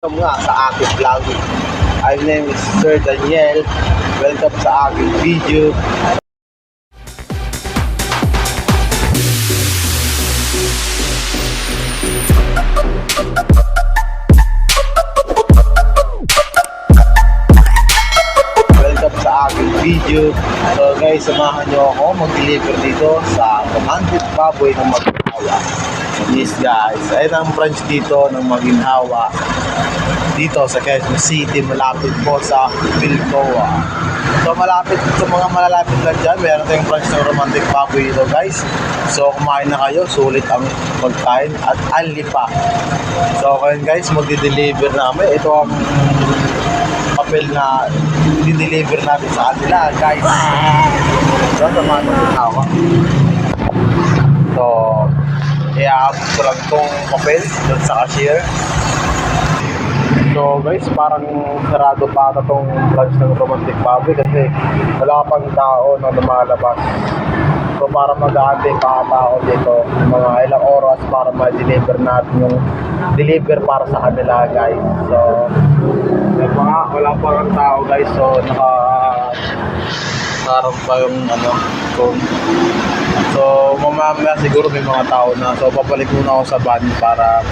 Welcome nga sa aking vlog. My name is Sir Daniel. Welcome sa aking video. Welcome sa aking video. So guys, samahan nyo ako mag-deliver dito sa Romantic Baboy ng Maginhawa. Yes guys, ayun ang branch dito ng Maginhawa. Dito sa Quezon City, malapit po sa Pilcoa. So malapit sa mga malalapit lang dyan, meron tayong branch ng Romantic Baboy dito guys. So kumain na kayo, sulit ang pagkain at anli pa. So ngayon guys, magdi-deliver namin. Ito ang papel na di-deliver natin sa kanila guys. So samahan natin ako. So i-aabot ko lang itong papel doon sa cashier. So guys, parang sarado pa ata itong branch ng Romantic Baboy kasi wala pang tao na lumalabas. So para mag-aantay pa ata ako dito mga ilang oras para ma-deliver natin yung deliver para sa kanila guys. So yung mga wala pang tao guys, so nakaharap pa yung phone. So mamaya siguro may mga tao na, so papalik muna ako sa van para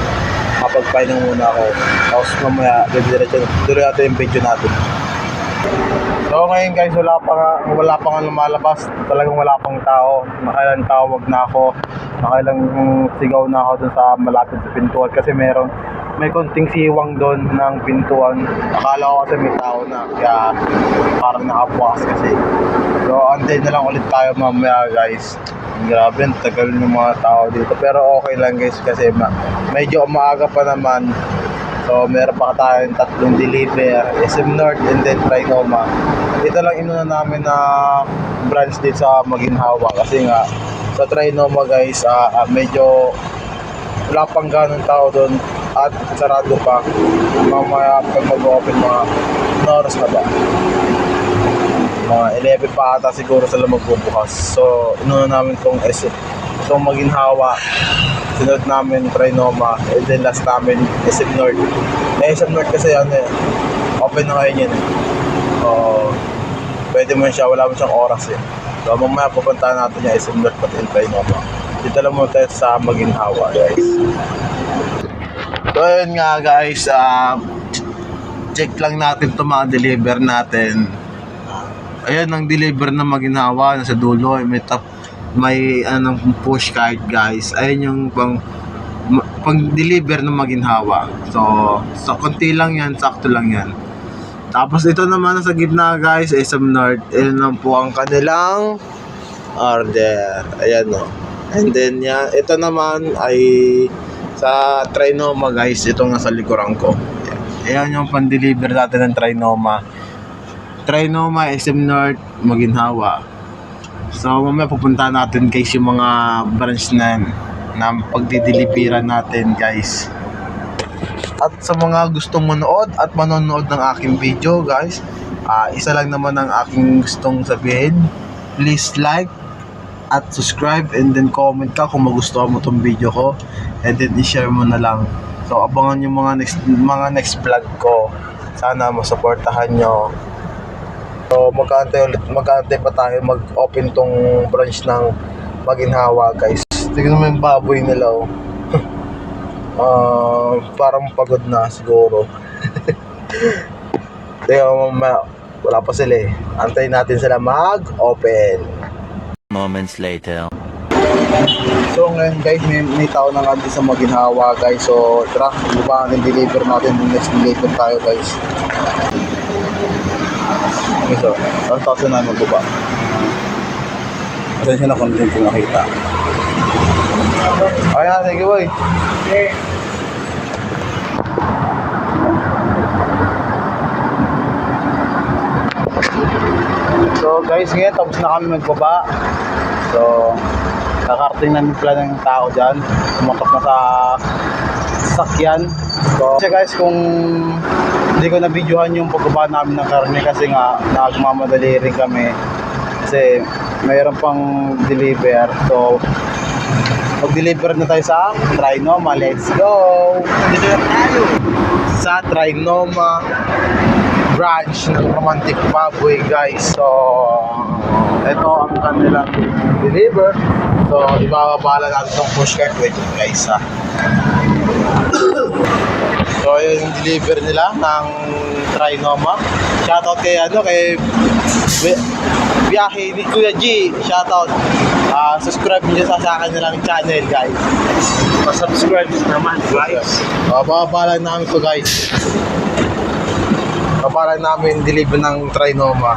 mapagpahinang muna ako. Tapos mamaya tuloy natin yung video natin. So ngayon guys, wala pa nga lumalabas. Talagang wala pang tao. Nakailang tawag na ako, nakailang sigaw na ako dun sa malapit sa pintuan kasi may konting siwang doon ng pintuan. Akala ko kasi may tao na, kaya parang nakabukas kasi. So antay na lang ulit tayo mamaya guys. Grabe, tagal ng mga tao dito. Pero okay lang guys kasi medyo maaga pa naman. So meron pa tayong tatlong deliver, SM North and then Trinoma. Ito lang inuna namin na branch dito sa Maginhawa kasi nga sa Trinoma guys, medyo wala pang ganong tao doon at sarado pa. Mamaya pag mag-open mga oras na ba? Mga 11 pa ata siguro sila magbubukas. So inuna namin itong Maginhawa, sinunod namin Trinoma, and then last namin SM North. SM North kasi open na ngayon yan pwede mo siya, wala mo siyang oras So mamaya pupuntahan natin yung SM North pati yung Trinoma. Dito lang muna tayo sa Maginhawa guys. So ayun nga guys, check lang natin ito mga deliver natin. Ayan ang deliver na Maginhawa, nasa dulo may push card guys. Ayan yung pang deliver ng Maginhawa. So konti lang yan, sakto lang yan. Tapos ito naman sa gitna guys, SM North. Ayan lang po ang kanilang order. Ayan and then ito naman ay sa Trinoma guys. Ito nga sa likuran ko. Ayan yung pan-deliver natin ng Trinoma, SM North, Maginhawa. So mamaya pupuntahan natin guys yung mga branch na pagdideliveran natin guys. At sa mga gustong manood at manonood ng aking video guys, isa lang naman ang aking gustong sabihin. Please like at subscribe and then comment ka kung magustuhan mo tong video ko, and then i-share mo na lang. So abangan yung mga next vlog ko. Sana masuportahan nyo. So magkaantay pa tayo mag-open tong branch ng Maginhawa guys. Tignan mo yung baboy nila parang pagod na siguro. Wala pa sila Antayin natin sila mag-open. Moments later. So ngayon guys, may tao na nga din sa Maginhawa guys. So tara, baba ang deliver natin. Next deliver tayo guys. Okay, so ang tao na magbaba. Pasensya na kung hindi ko nakita. Ayan, sige boy. So guys, ngayon tapos na kami magbaba. So nakarating namin pala ng tao dyan. Tumatok na sa sasakyan. So guys, kung hindi ko na-videohan yung pagbaba namin ng karne kasi nga nagmamadali rin kami kasi mayroon pang deliver. So mag-deliver na tayo sa Trinoma. Let's go! Dito na tayo! sa Trinoma branch ng Romantic Baboy, guys. So ito ang kanilang deliver. So ibababala natin itong pushcart. Wait guys ha. So yung deliver nila ng Trinoma. Shoutout kay biyahe ni Kuya G. Shoutout. Subscribe niyo sa kanilang channel, guys. Pa-subscribe naman, guys. Babala namin to, guys. Babala namin deliver ng Trinoma.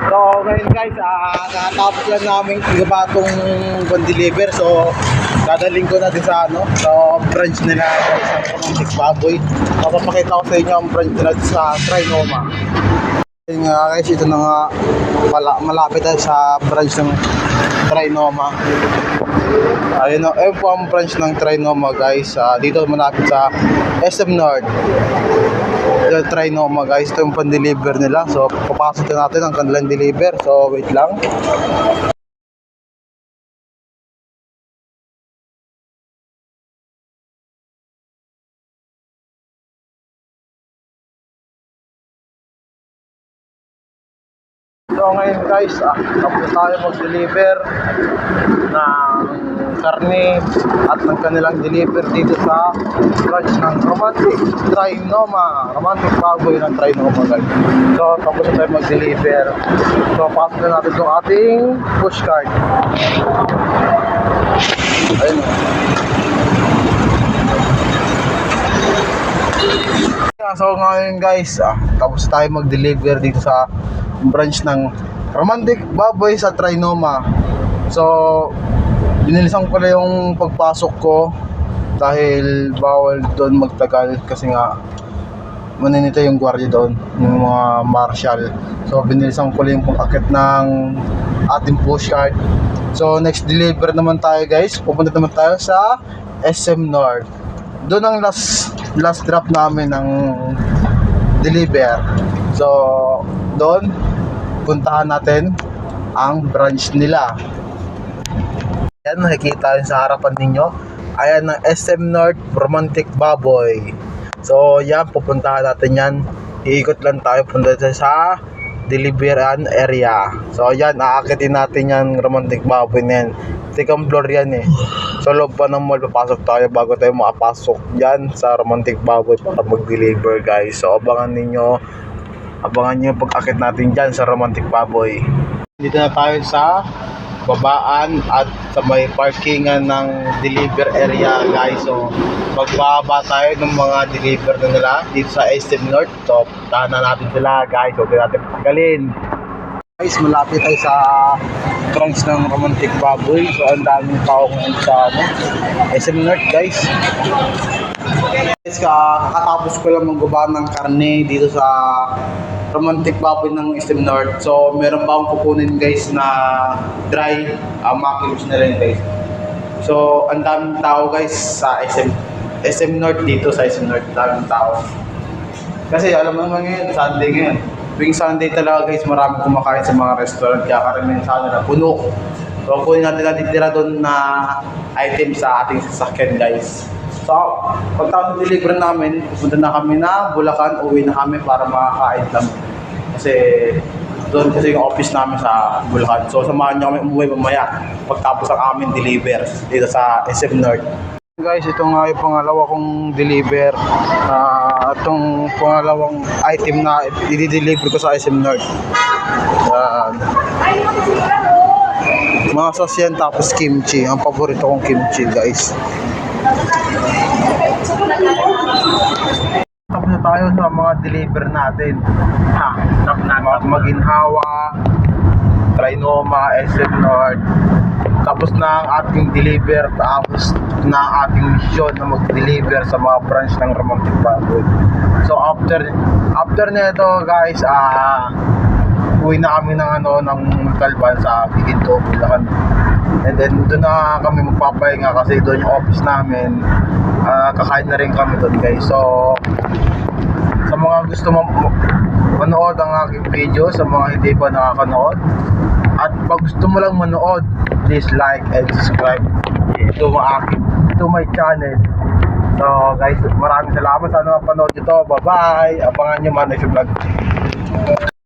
So ngayon guys, nakatapos lang namin iba itong deliver. So dadaling ko natin sa sa branch nila guys, sa Romantic Baboy. Papapakita ko sa inyo ang branch nila sa Trinoma. Ayun nga guys, ito na nga malapit tayo sa branch ng Trinoma. Ayun po ang branch ng Trinoma, guys. Dito malapit sa SM North. Yung Trinoma, guys, ito yung pan-deliver nila. So papasok na natin ang kanilang deliver. So wait lang. So ngayon guys, tapos tayo mag-deliver ng karne at ng kanilang deliver dito sa branch ng Romantic Baboy ng Trinoma, guys. So tapos na tayo mag-deliver. So pasok na natin itong ating pushcart. Ayun. So ngayon guys, tapos tayo mag-deliver dito sa branch ng Romantic Baboy sa Trinoma. So binilisan ko na yung pagpasok ko dahil bawal doon magtagal kasi nga maninita yung gwardiya doon, yung mga marshal. So binilisan ko lang yung pag-akit ng ating pushcart. So next deliver naman tayo, guys. Pupunta naman tayo sa SM North. Doon ang last drop namin ng deliver. So doon puntahan natin ang branch nila. Ayan, nakikita yun sa harapan ninyo. Ayan ang SM North Romantic Baboy. So yan, pupuntahan natin yan. Iikot lang tayo punta sa deliveran area. So yan, aakitin natin yan Romantic Baboy na yan. Second floor yan eh. So loob pa ng mall, papasok tayo bago tayo makapasok dyan sa Romantic Baboy para mag-deliver, guys. So abangan nyo pag-akit natin dyan sa Romantic Baboy. Dito na tayo sa babaan at sa may parkingan ng deliver area, guys. So magbaba tayo ng mga deliver na nila dito sa SM North. So tahanan natin sila, guys. Huwag natin pagkalin. Guys, malapit tayo sa branch ng Romantic Baboy. So ang daming tao ngayon sa SM North, guys. Guys, kakatapos ko lang magbaba ng karne dito sa Romantic Baboy ng SM North. So meron pa akong kukunin, guys, na dry makilos na rin, guys. So ang daming tao, guys, sa SM North dito sa SM North. Daming tao kasi alam mo naman ngayon, Sunday ngayon. Tuwing Sunday talaga, guys, marami kumakain sa mga restaurant, kaya karamihan sa na puno. So kunin natin natitira doon na item sa ating sasakyan, guys. So pagka deliver namin, pupunta na kami na Bulacan, uwi na kami para makakain lang. Kasi doon kasi yung office namin sa Bulacan. So samahan niyo kami umuwi mamaya pagtapos ang aming deliver dito sa SM North. Guys, ito nga yung pangalawa kong deliver. Itong pangalawang item na i-deliver ko sa SM North. Mga sasyan tapos kimchi. Ang paborito kong kimchi, guys. Tapos na tayo sa mga deliver natin. Maginhawa, Trinoma, SM North. Tapos na ang ating deliver, tapos na ang ating mission na mag-deliver sa mga branch ng Romantic Baboy. So after nito, guys, uwi na kami ng Kalban sa Giginto, Bulacan. And then doon na kami magpapahinga kasi doon yung office namin. Kakain na rin kami doon, guys. So sa mga gusto manood ang aking video, sa mga hindi pa nakakanood, at pag gusto mo lang manood, please like and subscribe to my channel. So guys, maraming salamat. Sana mapanood nyo to. Bye-bye. Abangan nyo man next vlog.